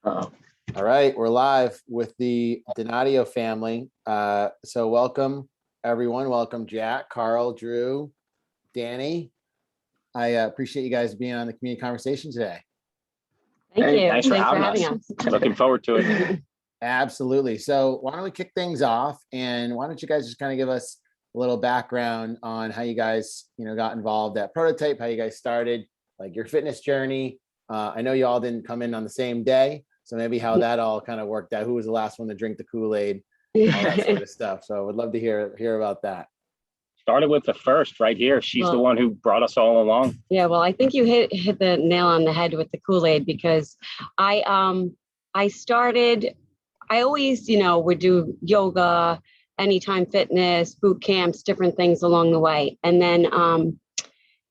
Uh-oh. All right, we're live with the Donadio family. So welcome, everyone. Welcome, Jack, Carl, Drew, Dani. I appreciate you guys being on the community conversation today. Thank you. Thanks for having us. Looking forward to it. Absolutely. So why don't we kick things off, and why don't you guys just kind of give us a little background on how you guys, got involved at Prototype, how you guys started, like your fitness journey. I know you all didn't come in on the same day, so maybe how that all kind of worked out. Who was the last one to drink the Kool-Aid, all that sort of stuff. So I would love to hear about that. Started with the first right here. She's the one who brought us all along. Yeah, well, I think you hit the nail on the head with the Kool-Aid, because I always, would do yoga, anytime fitness, boot camps, different things along the way. And then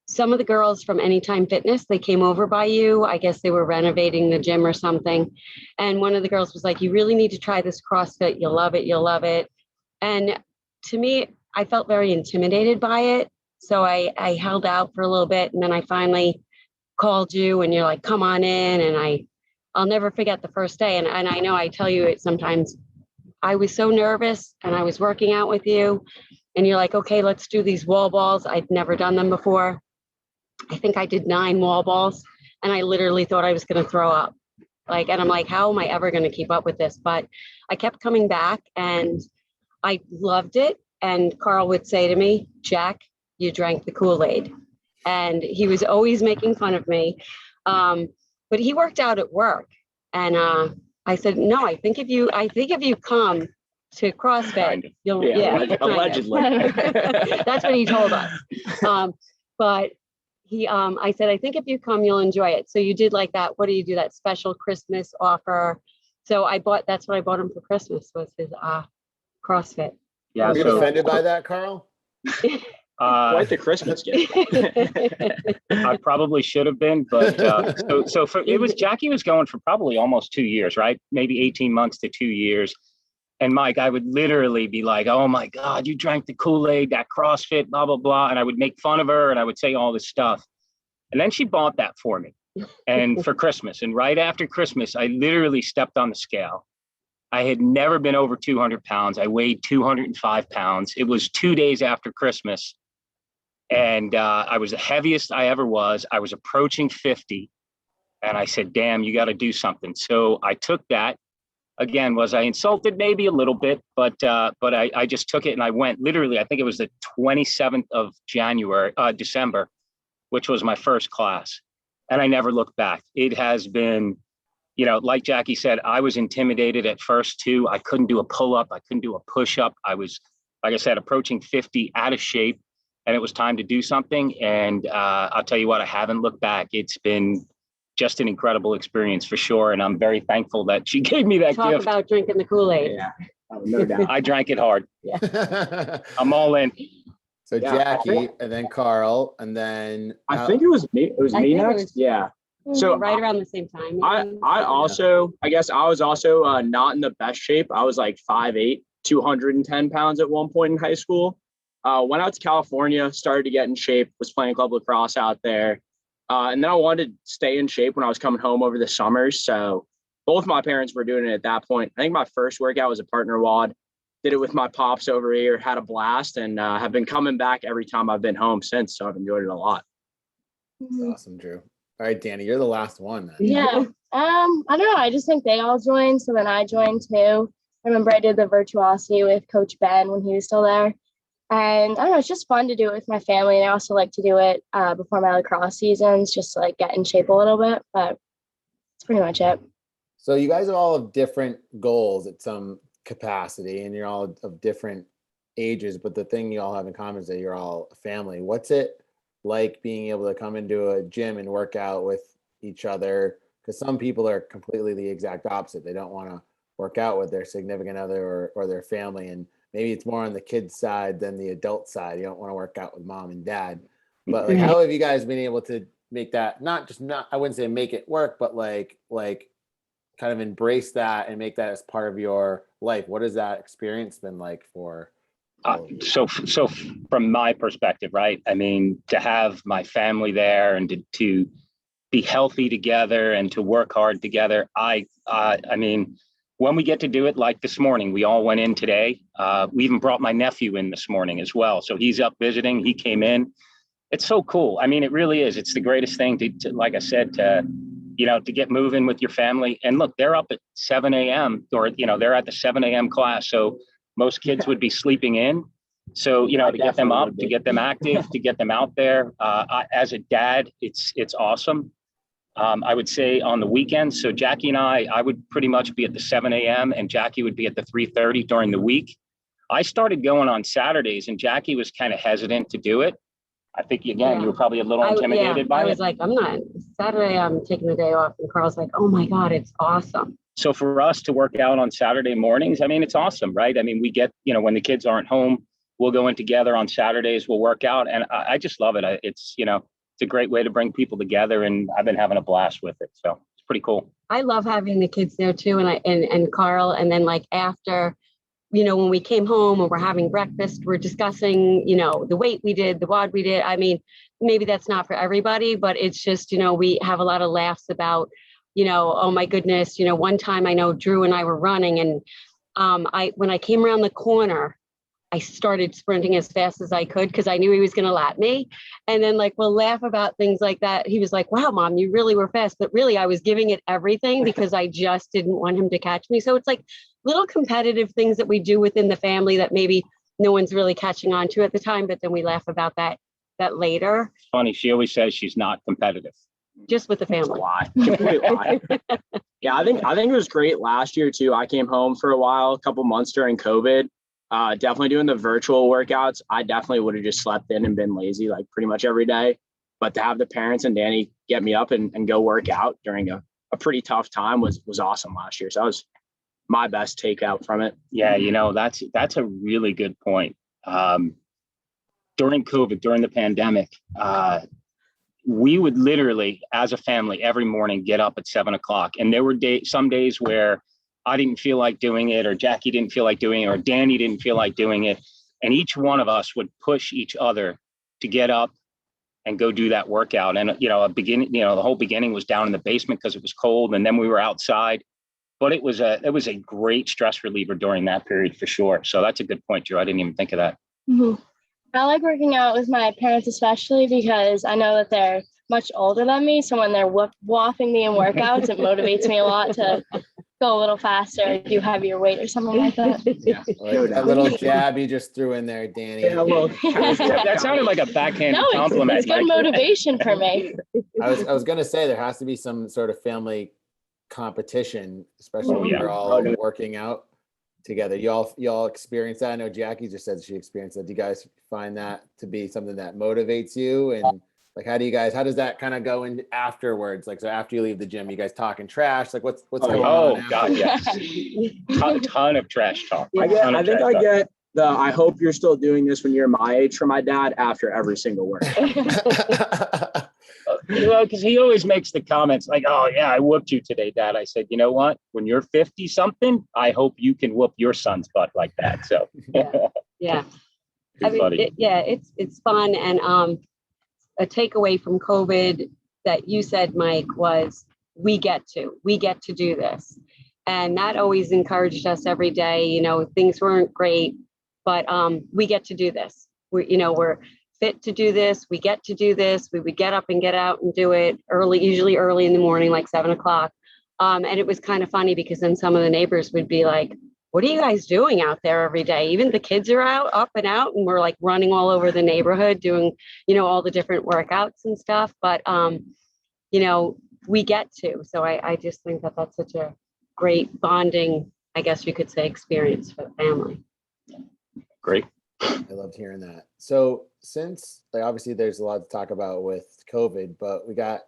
some of the girls from Anytime Fitness, they came over by you. I guess they were renovating the gym or something. And one of the girls was like, you really need to try this CrossFit. You'll love it. You'll love it. And to me, I felt very intimidated by it. So I held out for a little bit, and then I finally called you and you're like, come on in. And I'll never forget the first day. And I know I tell you it sometimes. I was so nervous, and I was working out with you and you're like, okay, let's do these wall balls. I'd never done them before. I think I did 9 wall balls, and I literally thought I was going to throw up. And I'm like, how am I ever going to keep up with this? But I kept coming back and I loved it. And Carl would say to me, Jack, you drank the Kool-Aid. And he was always making fun of me. But he worked out at work. And I said, no, I think if you come to CrossFit, you'll, allegedly. That's what he told us. But I said, I think if you come, you'll enjoy it. So you did like that. What do you do? That special Christmas offer. So that's what I bought him for Christmas, was his CrossFit. Yeah. Were you offended by that, Carl? Quite the Christmas gift. I probably should have been, but Jacki was going for probably almost 2 years, right? Maybe 18 months to 2 years. And Mike, I would literally be like, oh my God, you drank the Kool-Aid, that CrossFit, blah, blah, blah. And I would make fun of her and I would say all this stuff. And then she bought that for me and for Christmas. And right after Christmas, I literally stepped on the scale. I had never been over 200 pounds. I weighed 205 pounds. It was 2 days after Christmas. And I was the heaviest I ever was. I was approaching 50. And I said, damn, you got to do something. So I took that. Again, was I insulted? Maybe a little bit, but I just took it and I went literally, I think it was the 27th of December, which was my first class. And I never looked back. It has been, like Jacki said, I was intimidated at first too. I couldn't do a pull-up. I couldn't do a push-up. I was, like I said, approaching 50, out of shape, and it was time to do something. And I'll tell you what, I haven't looked back. It's been just an incredible experience for sure. And I'm very thankful that she gave me that gift. Talk about drinking the Kool-Aid. Yeah, no doubt. I drank it hard. Yeah. I'm all in. So Jacki, and then Carl, and then I think it was me. It was me next. Yeah. So right around the same time. I guess I was also not in the best shape. I was like 5'8", 210 pounds at one point in high school. Went out to California, started to get in shape, was playing club lacrosse out there. And then I wanted to stay in shape when I was coming home over the summers. So both my parents were doing it at that point. I think my first workout was a partner WOD. Did it with my pops over here, had a blast, and have been coming back every time I've been home since. So I've enjoyed it a lot. That's awesome, Drew. All right, Dani, you're the last one then. Yeah. I don't know. I just think they all joined. So then I joined too. I remember I did the virtuosity with Coach Ben when he was still there. And I don't know, it's just fun to do it with my family. And I also like to do it before my lacrosse seasons, just to get in shape a little bit. But that's pretty much it. So you guys are all of different goals at some capacity, and you're all of different ages. But the thing you all have in common is that you're all a family. What's it like being able to come into a gym and work out with each other? Because some people are completely the exact opposite. They don't want to work out with their significant other or their family. And maybe it's more on the kids side than the adult side. You don't want to work out with mom and dad. But how have you guys been able to make that, I wouldn't say make it work, but like kind of embrace that and make that as part of your life? What has that experience been like for? So from my perspective, right? I mean, to have my family there and to be healthy together and to work hard together. I mean, when we get to do it, like this morning, we all went in today. We even brought my nephew in this morning as well. So he's up visiting. He came in. It's so cool. I mean, it really is. It's the greatest thing to like I said, to get moving with your family. And look, they're up at 7 a.m. or, they're at the 7 a.m. class. So most kids would be sleeping in. So, to get them up, to get them active, to get them out there. As a dad, it's awesome. I would say on the weekends. So Jacki and I would pretty much be at the 7 a.m. and Jacki would be at the 3:30 during the week. I started going on Saturdays and Jacki was kind of hesitant to do it. I think, again, you were probably a little intimidated by it. I was like, I'm not. Saturday, I'm taking the day off. And Carl's like, oh my God, it's awesome. So for us to work out on Saturday mornings, I mean, it's awesome, right? I mean, we get, when the kids aren't home, we'll go in together on Saturdays, we'll work out. And I just love it. It's a great way to bring people together. And I've been having a blast with it. So it's pretty cool. I love having the kids there too. And Carl, and then like after, when we came home and we're having breakfast, we're discussing, the weight we did, the WOD we did. I mean, maybe that's not for everybody, but it's just, we have a lot of laughs about, oh my goodness, one time I know Drew and I were running and when I came around the corner, I started sprinting as fast as I could because I knew he was going to lap me. And then we'll laugh about things like that. He was like, wow, Mom, you really were fast. But really, I was giving it everything because I just didn't want him to catch me. So it's like little competitive things that we do within the family that maybe no one's really catching on to at the time. But then we laugh about that later. It's funny. She always says she's not competitive. Just with the family. It's a lie. Complete lie. Yeah, I think it was great last year too. I came home for a while, a couple months during COVID. Definitely doing the virtual workouts. I definitely would have just slept in and been lazy like pretty much every day. But to have the parents and Dani get me up and go work out during a pretty tough time was awesome last year. So that was my best takeout from it. Yeah, that's a really good point. During COVID, during the pandemic, we would literally, as a family, every morning get up at 7 o'clock. And there were some days where I didn't feel like doing it, or Jacki didn't feel like doing it, or Dani didn't feel like doing it. And each one of us would push each other to get up and go do that workout. And, the whole beginning was down in the basement because it was cold. And then we were outside, but it was a great stress reliever during that period for sure. So that's a good point, Drew. I didn't even think of that. Mm-hmm. I like working out with my parents, especially because I know that they're much older than me. So when they're whopping me in workouts, it motivates me a lot to go a little faster, do heavier weight or something like that. Yeah. Like that little jab you just threw in there, Dani. Yeah, that sounded like a backhanded compliment. It's good motivation for me. I was going to say there has to be some sort of family competition, especially when you're all working out together. Y'all experience that? I know Jacki just said she experienced that. Do you guys find that to be something that motivates you? And how does that kind of go in afterwards? So after you leave the gym, you guys talking trash? What's going on? Oh God, yes. ton of trash talk. I get the, I hope you're still doing this when you're my age from my dad after every single workout. Because he always makes the comments like, oh yeah, I whooped you today, Dad. I said, you know what? When you're 50 something, I hope you can whoop your son's butt like that. So yeah. I mean, it's fun. And a takeaway from COVID that you said, Mike, was we get to do this. And that always encouraged us every day. Things weren't great, but we get to do this. We're fit to do this. We get to do this. We would get up and get out and do it usually early in the morning, like 7 o'clock. And it was kind of funny because then some of the neighbors would be like, what are you guys doing out there every day? Even the kids are up and out, and we're running all over the neighborhood doing, all the different workouts and stuff. But, we get to. So I just think that that's such a great bonding, I guess you could say, experience for the family. Great. I loved hearing that. So since obviously there's a lot to talk about with COVID, but we got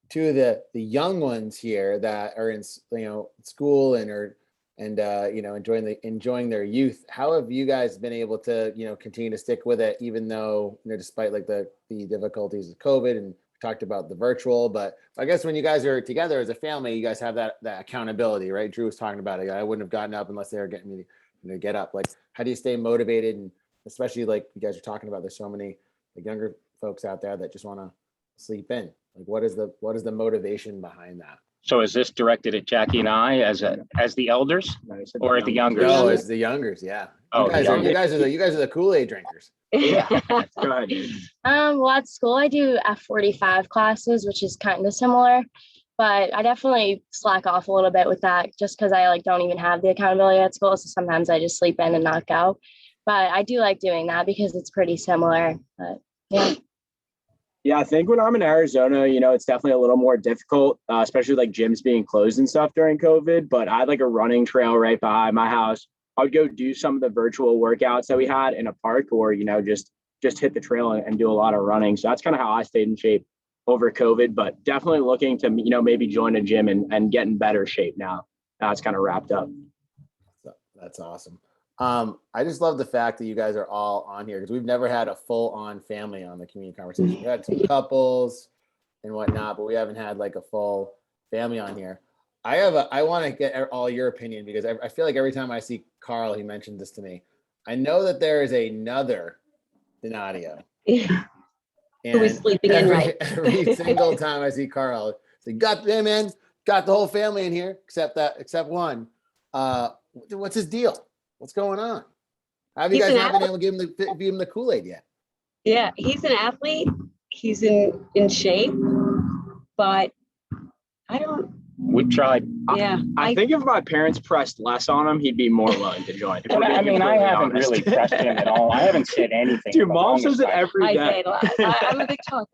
two of the young ones here that are in school and are enjoying their youth. How have you guys been able to continue to stick with it, even though despite the difficulties of COVID, and we talked about the virtual, but I guess when you guys are together as a family, you guys have that accountability, right? Drew was talking about it. I wouldn't have gotten up unless they were getting me to get up. How do you stay motivated? And especially you guys are talking about, there's so many younger folks out there that just want to sleep in. Like, what is the motivation behind that? So is this directed at Jacki and I as the elders or at the youngers? No, it's the youngers. Yeah. Oh, You guys are the Koolaid drinkers. Yeah. Go ahead. Well, at school I do F45 classes, which is kind of similar, but I definitely slack off a little bit with that just because I don't even have the accountability at school. So sometimes I just sleep in and not go. But I do like doing that because it's pretty similar. But yeah. Yeah, I think when I'm in Arizona, it's definitely a little more difficult, especially like gyms being closed and stuff during COVID. But I had like a running trail right by my house. I would go do some of the virtual workouts that we had in a park, or just hit the trail and do a lot of running. So that's kind of how I stayed in shape over COVID. But definitely looking to maybe join a gym and get in better shape now. Now it's kind of wrapped up. That's awesome. I just love the fact that you guys are all on here because we've never had a full-on family on the community conversation. We had some couples and whatnot, but we haven't had like a full family on here. I want to get all your opinion because I feel like every time I see Carl, he mentioned this to me. I know that there is another Donadio. Who is sleeping in right. Every single time I see Carl, say, got the whole family in here except one. What's his deal? What's going on? How have you guys not been able to give him the Kool-Aid yet? Yeah, he's an athlete. He's in shape, but I don't. We've tried. Yeah, I think if my parents pressed less on him, he'd be more willing to join. I haven't really pressed him at all. I haven't said anything. Dude, mom says it every day. I say it a lot. I'm a big talker.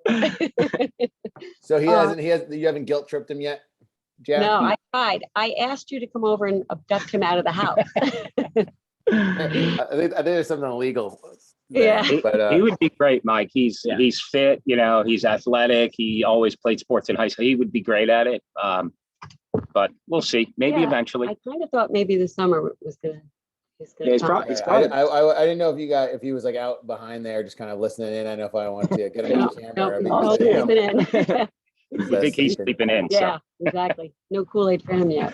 So you haven't guilt tripped him yet, Jack? No, I tried. I asked you to come over and abduct him out of the house. I think there's something illegal. Yeah, but he would be great, Mike. He's fit. He's athletic. He always played sports in high school. He would be great at it. But we'll see. Maybe eventually. I kind of thought maybe the summer was gonna. Yeah, he's probably. I didn't know if he was like out behind there, just kind of listening in. I know if I wanted to get him on camera. No, I think he's sleeping in. Yeah, exactly. No Kool-Aid for him yet.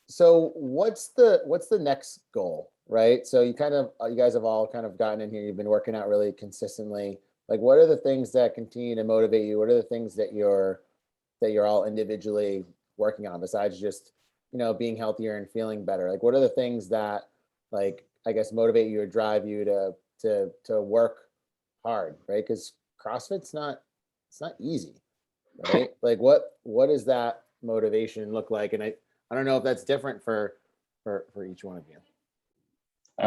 So what's the next goal, right? So you guys have all kind of gotten in here. You've been working out really consistently. Like, what are the things that continue to motivate you? What are the things that you're all individually working on besides just being healthier and feeling better? Like, what are the things that, like, I guess, motivate you or drive you to work hard, right? Because CrossFit's not easy, right? Like, what does that motivation look like? And I don't know if that's different for each one of you.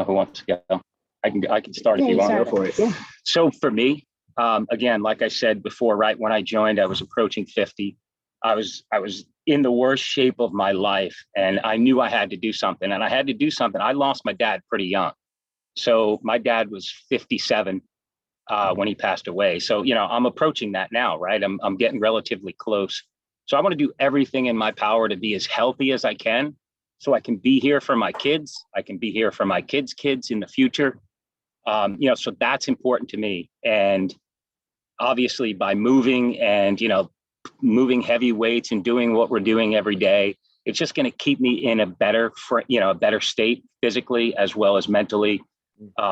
Who wants to go? I can start if you want. Go for it. Yeah. So for me, again, like I said before, right when I joined, I was approaching 50. I was in the worst shape of my life, and I knew I had to do something. And I had to do something. I lost my dad pretty young, so my dad was 57 when he passed away. So I'm approaching that now, right? I'm getting relatively close. So I want to do everything in my power to be as healthy as I can, so I can be here for my kids. I can be here for my kids' kids in the future. So that's important to me. And obviously, by moving and moving heavy weights and doing what we're doing every day, it's just going to keep me in a better state physically as well as mentally.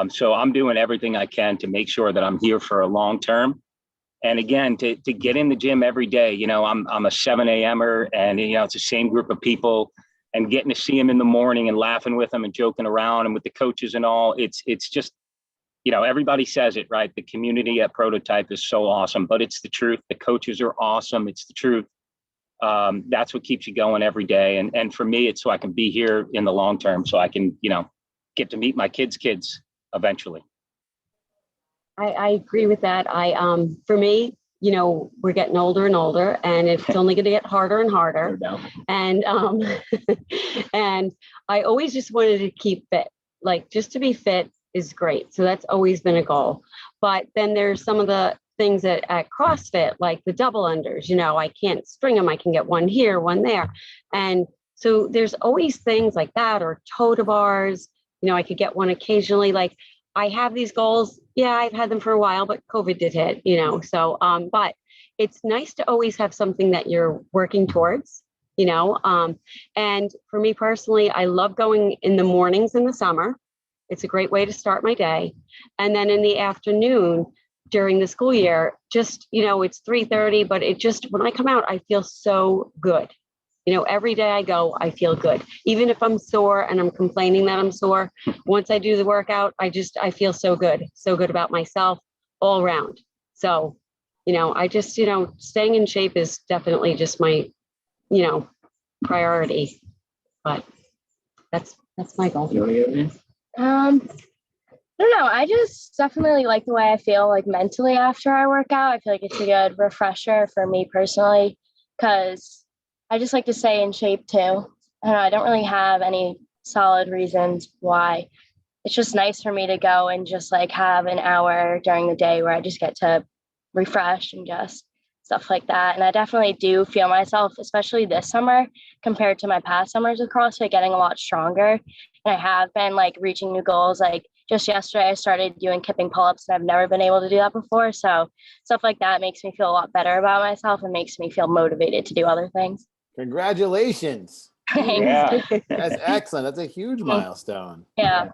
So I'm doing everything I can to make sure that I'm here for a long term. And again, to get in the gym every day, I'm a 7 a.m.er, and it's the same group of people, and getting to see them in the morning and laughing with them and joking around and with the coaches and all. It's just, everybody says it, right? The community at Prototype is so awesome, but it's the truth. The coaches are awesome. It's the truth. That's what keeps you going every day. And for me, it's so I can be here in the long term, so I can, get to meet my kids' kids eventually. I agree with that. For me, we're getting older and older, and it's only going to get harder and harder. And and I always just wanted to keep fit. Like, just to be fit is great. So that's always been a goal. But then there's some of the things at CrossFit, like the double unders. I can't string them. I can get one here, one there. And so there's always things like that, or toe to bars. I could get one occasionally. Like, I have these goals. Yeah, I've had them for a while, but COVID did hit, so, but it's nice to always have something that you're working towards, and for me personally, I love going in the mornings in the summer. It's a great way to start my day. And then in the afternoon, during the school year, just, it's 3:30, but it just, when I come out, I feel so good. Every day I go, I feel good. Even if I'm sore and I'm complaining that I'm sore, once I do the workout, I feel so good about myself all around. So, I just, staying in shape is definitely just my, priority, but that's my goal. You want to get me? I don't know. I just definitely like the way I feel like mentally after I work out. I feel like it's a good refresher for me personally, because I just like to stay in shape too. I don't know. I don't really have any solid reasons why. It's just nice for me to go and just like have an hour during the day where I just get to refresh and just stuff like that. And I definitely do feel myself, especially this summer compared to my past summers of CrossFit, getting a lot stronger. And I have been like reaching new goals. Like just yesterday, I started doing kipping pull-ups and I've never been able to do that before. So stuff like that makes me feel a lot better about myself and makes me feel motivated to do other things. Congratulations. Yeah. That's excellent. That's a huge milestone. Yeah.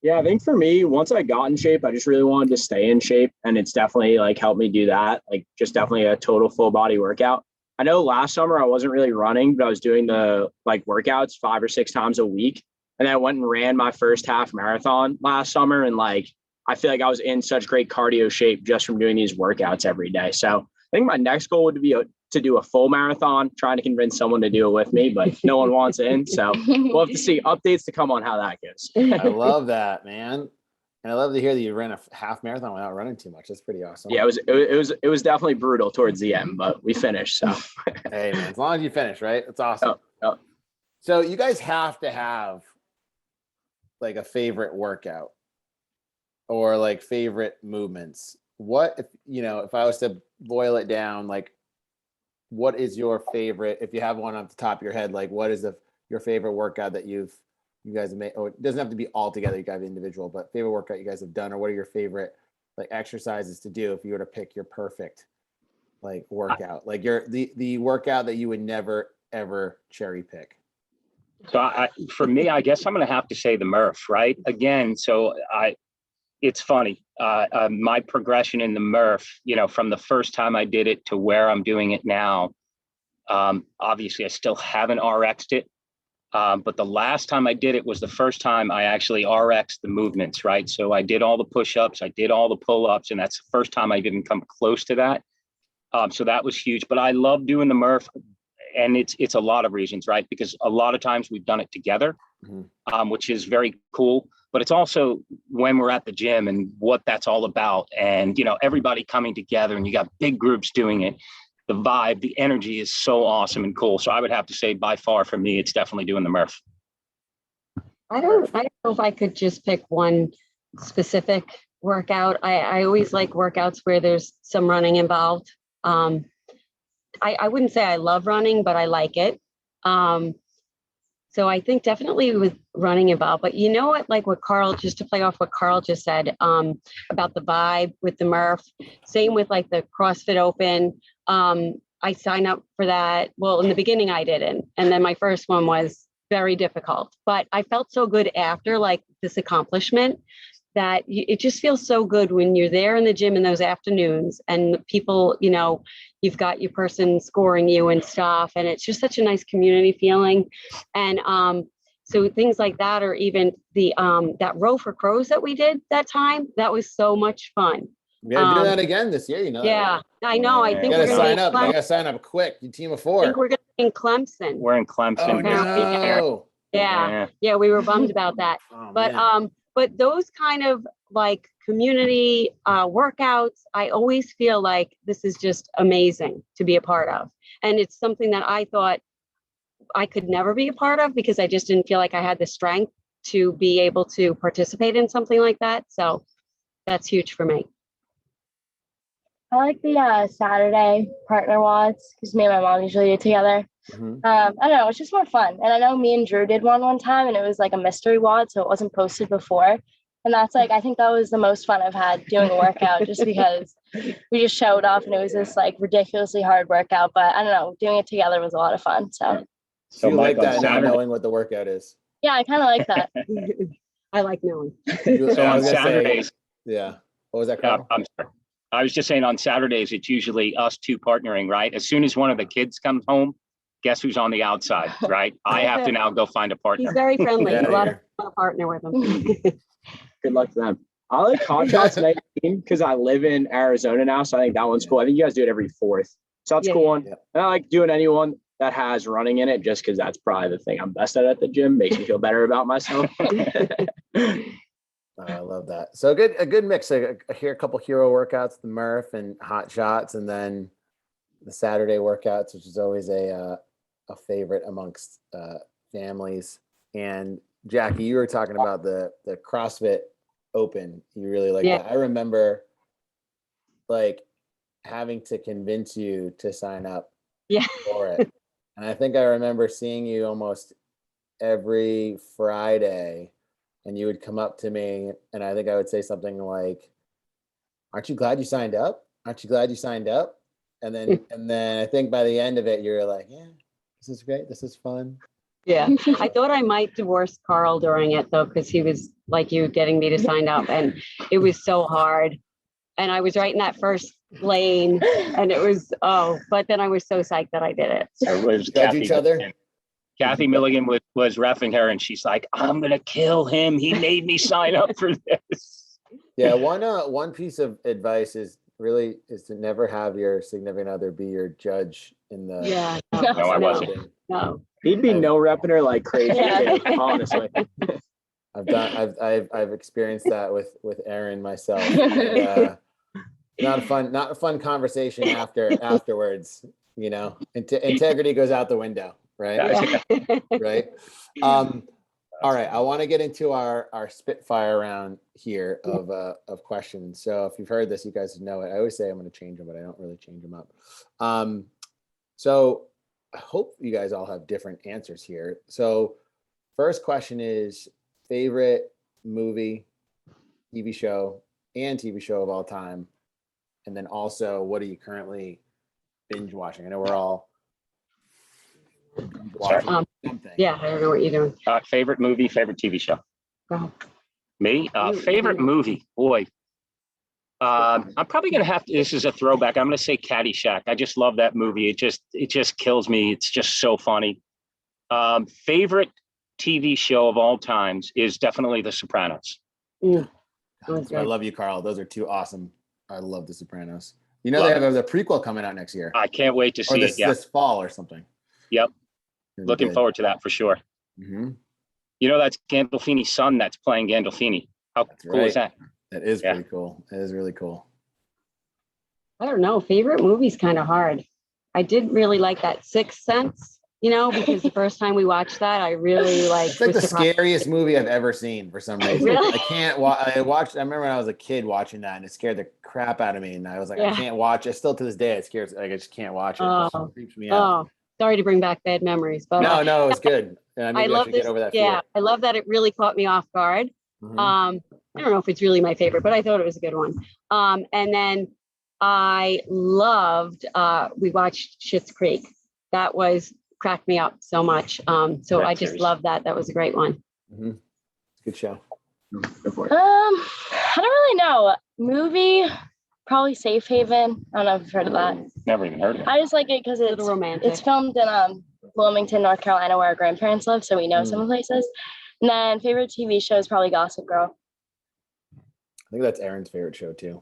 Yeah, I think for me, once I got in shape, I just really wanted to stay in shape. And it's definitely like helped me do that. Like just definitely a total full body workout. I know last summer I wasn't really running, but I was doing the like workouts 5 or 6 times a week. And I went and ran my first half marathon last summer. And like, I feel like I was in such great cardio shape just from doing these workouts every day. So I think my next goal would be to do a full marathon, trying to convince someone to do it with me, but no one wants in. So we'll have to see updates to come on how that goes. I love that, man. And I love to hear that you ran a half marathon without running too much. That's pretty awesome. Yeah, it was definitely brutal towards the end, but we finished. So hey man, as long as you finish, right? That's awesome. Oh. So you guys have to have like a favorite workout or like favorite movements. What if I was to boil it down, like what is your favorite, if you have one off the top of your head, like what is your favorite workout that you guys have made? Or it doesn't have to be all together, you guys have individual, but favorite workout you guys have done, or what are your favorite like exercises to do if you were to pick your perfect like workout, like the workout that you would never ever cherry pick? So for me, I guess I'm going to have to say the Murph, right? Again, it's funny. My progression in the Murph, from the first time I did it to where I'm doing it now, obviously I still haven't RX'd it. But the last time I did it was the first time I actually RX'd the movements, right? So I did all the push-ups, I did all the pull-ups, and that's the first time I didn't come close to that. So that was huge. But I love doing the Murph, and it's a lot of reasons, right? Because a lot of times we've done it together, which is very cool. But it's also when we're at the gym and what that's all about. And, everybody coming together and you got big groups doing it. The vibe, the energy is so awesome and cool. So I would have to say by far for me, it's definitely doing the Murph. I don't know if I could just pick one specific workout. I always like workouts where there's some running involved. I wouldn't say I love running, but I like it. So I think definitely with running involved, but you know what, like what Carl, just to play off what Carl just said about the vibe with the Murph, same with like the CrossFit Open. I signed up for that. Well, in the beginning I didn't. And then my first one was very difficult, but I felt so good after like this accomplishment that it just feels so good when you're there in the gym in those afternoons and people, you've got your person scoring you and stuff. And it's just such a nice community feeling. And so things like that, or even the that row for crows that we did that time, that was so much fun. We gotta do that again this year, Yeah, I know. I think you we're gotta gonna sign up. You gotta sign up quick. You team of 4. I think we're gonna be in Clemson. We're in Clemson. Oh, no. Yeah, we were bummed about that. Oh, But man. but those kind of like community workouts, I always feel like this is just amazing to be a part of. And it's something that I thought I could never be a part of because I just didn't feel like I had the strength to be able to participate in something like that. So that's huge for me. I like the Saturday partner watts because me and my mom usually do it together. I don't know, it's just more fun. And I know me and Drew did one time and it was like a mystery WOD, so it wasn't posted before. And that's like, I think that was the most fun I've had doing a workout just because we just showed up and it was this like ridiculously hard workout. But I don't know, doing it together was a lot of fun. So So you like Mike, on that, not Saturday- knowing what the workout is. yeah, I kind of like that. I like knowing. You- So I on was gonna say, Saturdays, yeah. What was that called? I'm sorry. I was just saying on Saturdays, it's usually us two partnering, right? As soon as one of the kids comes home, guess who's on the outside, right? I have to now go find a partner. He's very friendly. Yeah, A lot yeah. of people partner with him. Good luck to them. I like Hot Shots 19 because I live in Arizona now, so I think that one's cool. I think you guys do it every fourth, so that's a cool one. Yeah. And I like doing anyone that has running in it, just because that's probably the thing I'm best at the gym. Makes me feel better about myself. I love that. So a good mix. I hear a couple hero workouts, the Murph and Hot Shots, and then the Saturday workouts, which is always a favorite amongst families. And Jacki, you were talking about the CrossFit Open. You really like that. I remember like having to convince you to sign up for it. And I think I remember seeing you almost every Friday, and you would come up to me, and I think I would say something like, "Aren't you glad you signed up? Aren't you glad you signed up?" And then I think by the end of it, you're like, "Yeah, this is great. This is fun." Yeah, I thought I might divorce Carl during it though, because he was like you getting me to sign up, and it was so hard. And I was right in that first lane, and it was but then I was so psyched that I did it. So it was Judge each other. Kathy Milligan was reffing her, and she's like, "I'm gonna kill him. He made me sign up for this." Yeah, one piece of advice is to never have your significant other be your judge in the. Yeah, No, I wasn't. No. He'd be no repping her like crazy, honestly. I've experienced that with Aaron myself. And, not a fun conversation afterwards. You know, integrity goes out the window, right? Yeah. Right. All right. I want to get into our Spitfire round here of questions. So if you've heard this, you guys know it. I always say I'm going to change them, but I don't really change them up. So I hope you guys all have different answers here. So first question is favorite movie, TV show of all time. And then also, what are you currently binge watching? I know we're all watching something. Yeah, I don't know what you're doing. Favorite movie, favorite TV show. Go. Me, favorite movie. Boy, I'm probably gonna have to. This is a throwback. I'm gonna say Caddyshack. I just love that movie. It just kills me. It's just so funny. Favorite TV show of all times is definitely The Sopranos. Mm. I love you, Carl. Those are two awesome. I love The Sopranos. You know, they have the prequel coming out next year. I can't wait to see it. Yeah, this fall or something. Yep. Really Looking good. forward to that for sure. Mm-hmm. You know, that's Gandolfini's son that's playing Gandolfini. How cool is that? That is pretty cool. It is really cool. I don't know. Favorite movie's kind of hard. I did really like that Sixth Sense, you know, because the first time we watched that, I really like. It's like the scariest movie I've ever seen for some reason. Really? I can't watch. I remember when I was a kid watching that, and it scared the crap out of me. And I was like, I can't watch it. Still to this day, it scares. Like I just can't watch it. It creeps me out. Sorry to bring back bad memories, but no, it was good. I love this. Get over that fear. I love that it really caught me off guard. Mm-hmm. I don't know if it's really my favorite, but I thought it was a good one. And then I loved. We watched Schitt's Creek. That cracked me up so much. So I just love that. That was a great one. Mm-hmm. Good show. Go for it. I don't really know. Movie, probably Safe Haven. I don't know if you've heard of that. Never even heard of it. I just like it because it's romantic. It's filmed in Wilmington, North Carolina, where our grandparents live, so we know some places. And then favorite TV show is probably Gossip Girl. I think that's Aaron's favorite show too.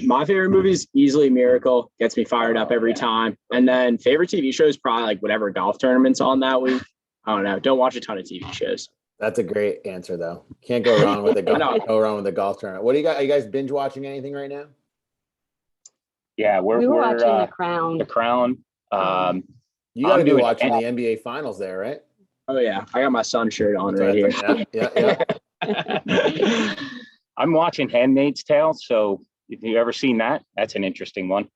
My favorite movie is easily Miracle. Gets me fired up every time. And then favorite TV show is probably like whatever golf tournament's on that week. I don't know. Don't watch a ton of TV shows. That's a great answer though. Can't go wrong with the golf tournament. What do you got? Are you guys binge watching anything right now? Yeah, we were watching The Crown. The Crown. You got to be watching the NBA Finals there, right? Oh yeah, I got my Sun shirt on right here. Yeah. I'm watching Handmaid's Tale. So if you ever seen that, that's an interesting one.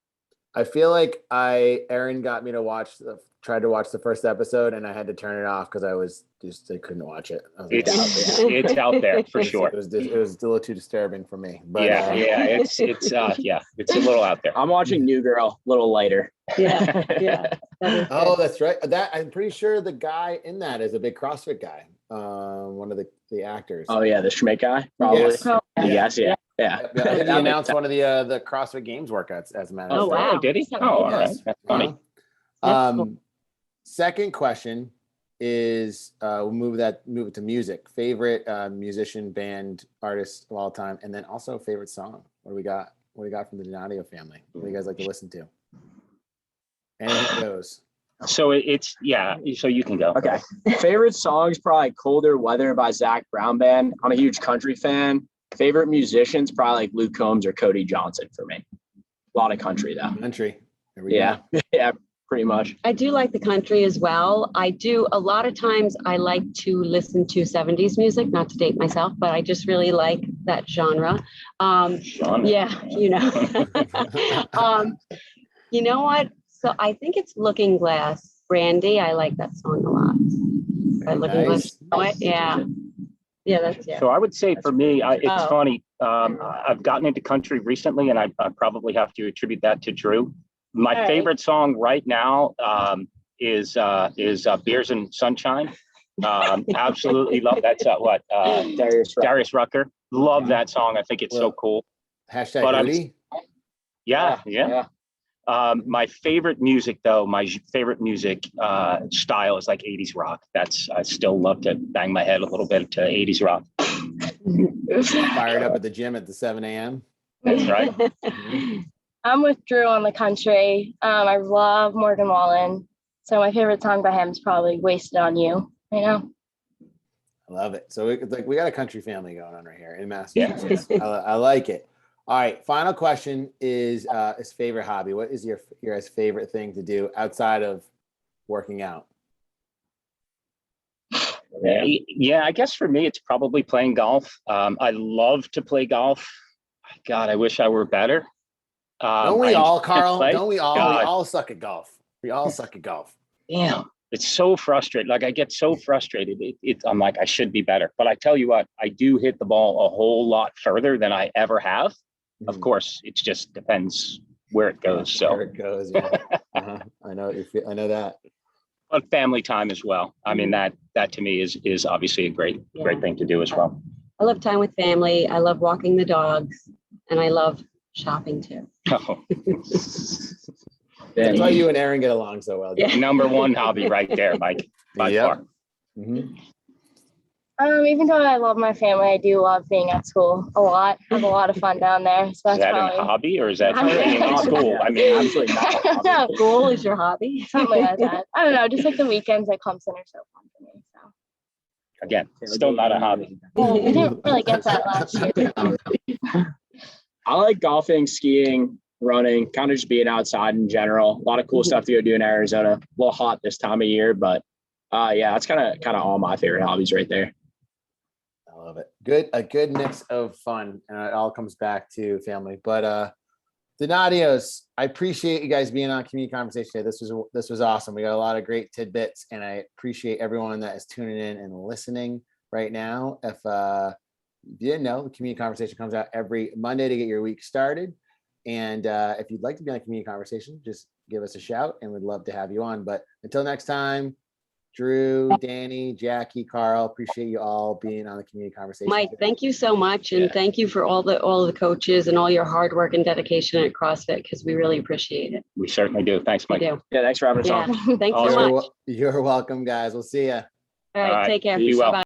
I feel like Aaron got me to tried to watch the first episode, and I had to turn it off because I couldn't watch it. It's out there for sure. It was a little too disturbing for me. But it's a little out there. I'm watching New Girl, a little lighter. Yeah. Oh, that's right. I'm pretty sure the guy in that is a big CrossFit guy. One of the actors. Oh yeah, the Schmidt guy, probably. Yes. Yes, yeah. Yeah. I think he That makes announced sense. one of the CrossFit Games workouts, as a matter Oh, of fact. wow. Did he? Yes. Oh, all right. Yes. That's funny. That's cool. Second question is we'll move it to music. Favorite musician, band, artist of all time, and then also favorite song. What do we got? What do we got from the Donadio family? What do you guys like to listen to? Anything goes. So it's so you can go. Okay. Favorite songs, probably Colder Weather by Zach Brown Band. I'm a huge country fan. Favorite musicians, probably like Luke Combs or Cody Johnson for me. A lot of country though. Country. There we Yeah. go. Yeah, pretty much. I do like the country as well. I do a lot of times I like to listen to 70s music, not to date myself, but I just really like that genre. Genre. Yeah, you know. You know what? So I think it's Looking Glass. Brandy, I like that song a lot. By Looking Glass. Nice. Know it? Yeah. Yeah, that's So I would say for me, it's Oh. funny. I've gotten into country recently, and I probably have to attribute that to Drew. My All right. favorite song right now is Beers and Sunshine. Absolutely love that's Darius Rucker. Love that song. I think it's so cool. Hashtag But Rudy. Yeah. My favorite music, though, style is like 80s rock. I still love to bang my head a little bit to 80s rock. Fired up at the gym at the 7 a.m. That's right. I'm with Drew on the country. I love Morgan Wallen. So my favorite song by him is probably Wasted on You. You know? I love it. So it's like we got a country family going on right here in Massachusetts. I like it. All right. Final question is favorite hobby. What is your guys' favorite thing to do outside of working out? Yeah, I guess for me, it's probably playing golf. I love to play golf. God, I wish I were better. Don't we all, Carl? Don't we all? God. We all suck at golf. We all suck at golf. Damn, it's so frustrating. Like I get so frustrated. I'm like, I should be better. But I tell you what, I do hit the ball a whole lot further than I ever have. Of course, it just depends where it goes. So Where it goes. Yeah. I know what you feel. I know that. But family time as well. I mean, that to me is obviously a great thing to do as well. I love time with family. I love walking the dogs, and I love shopping too. That's why you and Aaron get along so well. Yeah. Number one hobby right there, Mike, by far. Mm-hmm. Even though I love my family, I do love being at school a lot. I have a lot of fun down there. So Is that's that probably a hobby or is that I'm being in school? I mean, absolutely not. no, School is your hobby. something like that. I don't know. Just like the weekends at Clemson are so fun for me. So Again, still not a hobby. well, we didn't really get that last year. I like golfing, skiing, running, kind of just being outside in general. A lot of cool stuff to go do in Arizona. A little hot this time of year, but yeah, that's kind of all my favorite hobbies right there. I love it. A good mix of fun, and it all comes back to family. But Donadios, I appreciate you guys being on Community Conversation today. This was awesome. We got a lot of great tidbits, and I appreciate everyone that is tuning in and listening right now. If you didn't know, the Community Conversation comes out every Monday to get your week started. And if you'd like to be on a Community Conversation, just give us a shout, and we'd love to have you on. But until next time, Drew, Dani, Jacki, Carl, appreciate you all being on the Community Conversation. Mike, thank you so much, and thank you for all the coaches and all your hard work and dedication at CrossFit, because we really appreciate it. We certainly do. Thanks, Mike. We do. Yeah, thanks for having us on. Yeah. Thanks so much. You're welcome, guys. We'll see you. All right, take care. Be well. Bye.